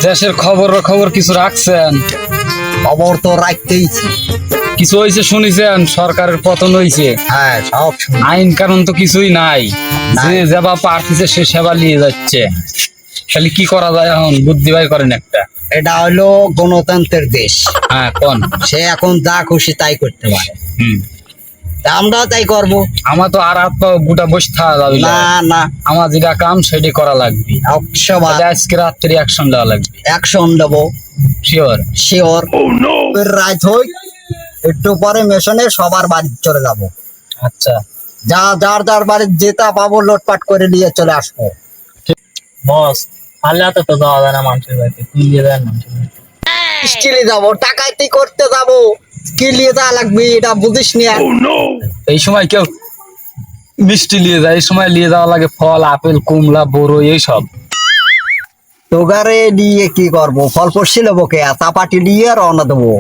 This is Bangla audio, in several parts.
দেশের খবর কিছু রাখছেন? খবর তো রাখতেইছি। কিছু হয়েছে শুনিছেন? সরকারের পতন হয়েছে। হ্যাঁ, সব শুনি। আইন কানুন তো কিছুই নাই, নাই। যে যেবা পারতেছে সে সেবা নিয়ে যাচ্ছে। তাহলে কি করা যায় এখন? বুদ্ধি বাই করেন একটা। এটা হলো গণতন্ত্রের দেশ। হ্যাঁ, কোন? সে এখন যা খুশি তাই করতে পারে। তা আমরাও তাই করব। আমার তো আর হাত পা গোটা বসে থাকা যাবে না। না না, আমার যেটা কাম সেটাই করা লাগবে। 100 তাহলে আজকে রাত্রি অ্যাকশন দেওয়া লাগবে। অ্যাকশন দেবো। শিওর? শিওর। রাত হই, একটু পরে মেশনে সবার বাড়ি চলে যাব। আচ্ছা, যার যার বাড়ি যেটা পাবো লুটপাট করে নিয়ে চলে আসবো। বস পারলে তো যাওয়া যায় না মানুষের বাড়িতে, তুই নিয়ে যায় মানুষের বাড়িতে। স্টিলে যাব, টাকাইতি করতে যাব, কি নিয়ে যা লাগবে এটা বুঝিস নি। এই সময় কেউ মিষ্টি নিয়ে যায়, এই সময় নিয়ে যাওয়া লাগে ফল, আপেল, কমলা, বড় এইসব। তোগারে নিয়ে কি করব? ফল পড়ছিল বকে চাপাটি নিয়ে রওনা দেবো।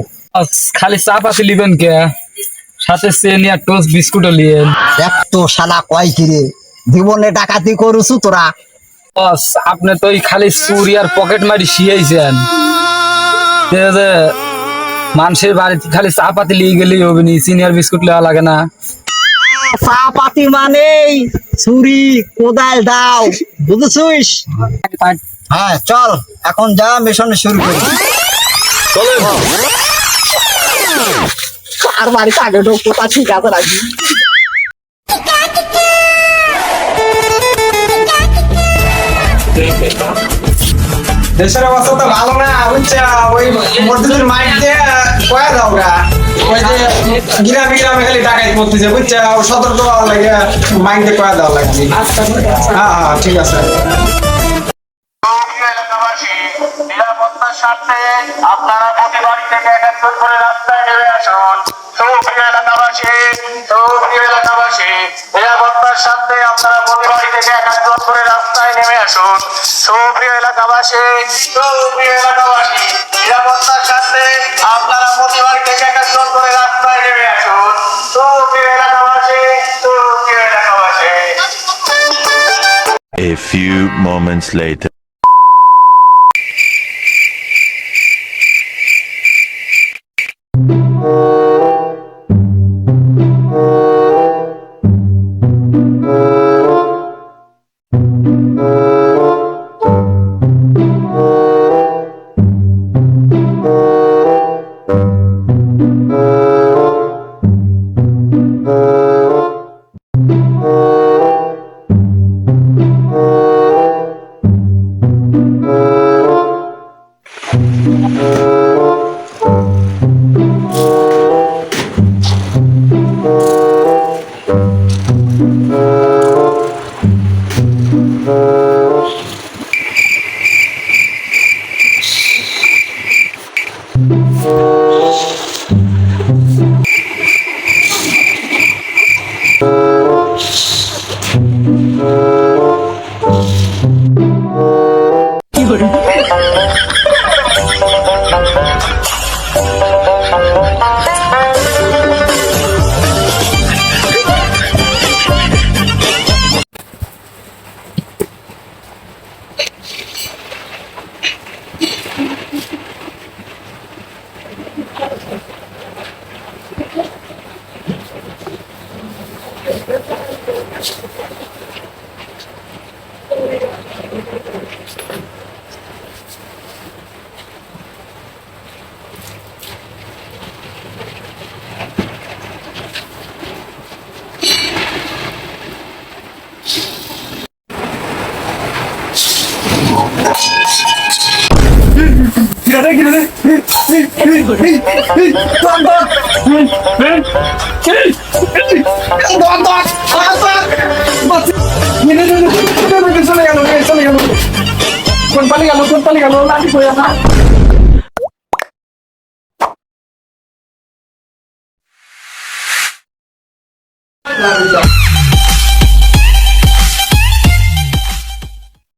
খালি চা পাতি লিবেন কে? সাথে চেনি আর টোস্ট বিস্কুটও লিয়েন। দেখ তো শালা কয় কিরে, জীবনে ডাকাতি করুছু তোরা? বস আপনি তো এই খালি চুরি আর পকেট মারি শিয়েছেন। যে মানুষের বাড়িতে খালি চা পাতি লিয়ে গেলেই হবে নি, চিনি আর বিস্কুট লেওয়া লাগে না? চা পাতি মানেই ছুরি কোদাল দাও, বুঝেছিস? হ্যাঁ চল, এখন যা মিশন শুরু করি। চলেন। আর বাড়িতে আগে ঢুকবো, তা ঠিক আছে রাখবি। দেশের অবস্থা তো ভালো না, বুঝছে? ওই মসজিদের মাইক দিয়ে কয়া দাও গা, ওই যে গ্রামে গ্রামে খালি ডাকাইত করতেছে, বুঝছে? সতর্ক হওয়ার লাগে মাইক দিয়ে কয়া দেওয়া লাগবে। হ্যাঁ হ্যাঁ, ঠিক আছে। নিরাপত্তার স্বার্থে আপনারা প্রতি বাড়ি থেকে একজন করে রাস্তায় নেমে আসুন। সুপ্রিয় এলাকাবাসী, নিরাপত্তার স্বার্থে আপনারা প্রতি বাড়ি থেকে একজন করে রাস্তায় নেমে আসুন। সুপ্রিয় এলাকাবাসী, নিরাপত্তার স্বার্থে আপনারা প্রতি বাড়ি থেকে একজন করে রাস্তায় নেমে আসুন। সুপ্রিয় এলাকাবাসী। A few moments later. চলে গেল কোন পালি গেল লাঠি কইয়া না।